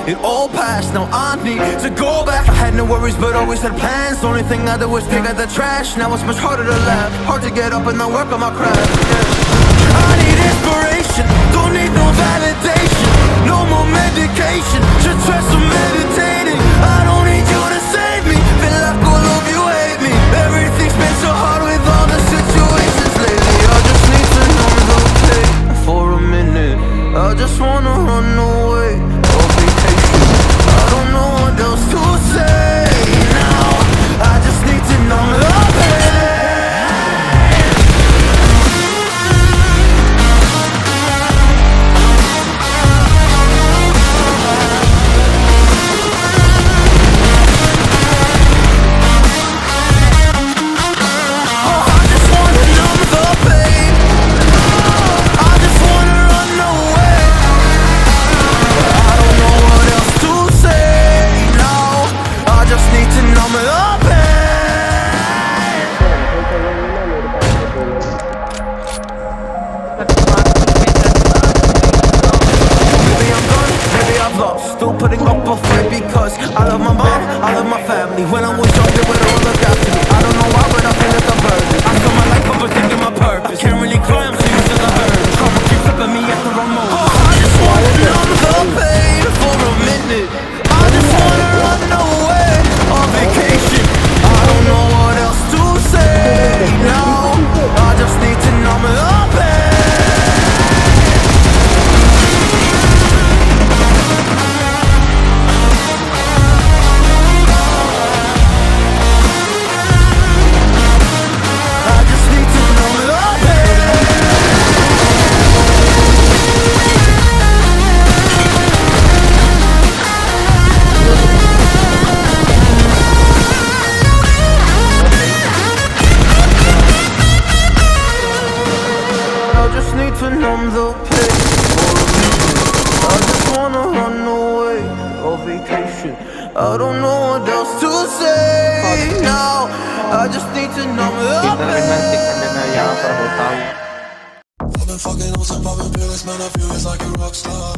It all passed, now I need to go back. I had no worries but always had plans. The only thing I did was take out the trash. Now it's much harder to laugh, hard to get up and then work on my craft. I need inspiration, don't need no validation. No more medication, just try some meditating. I don't need you to save me, feel like all of you hate me. Everything's been so hard with all the situations lately. I just need to numb the pain for a minute. I just wanna run away. I don't know what else to say now. I just need to numb the pain. Oh, I just wanna numb the pain. I just wanna run away. I don't know what else to say now. I just need to numb the pain. Maybe I'm done, maybe I've lost. Still putting up a fight because I love my mom, I love my family. When I was young, they would all look after me. I don't know why, but I feel like a burden. I feel my life overthinking my purpose. Can't really cry, I'm so used to the hurt. Karma keeps flipping me at the wrong moment. Oh, I just wanna numb the pain for a minute. I just wanna run away on vacation. I don't know what else to say now. I just need to numb the pain. I just need to numb the pain. I just need to numb the pain for a minute. I just wanna run away on vacation. I don't know what else to say now. I just need to numb the pain. I've been fucking on some poppin' pills, man, I feel it's like a rock star.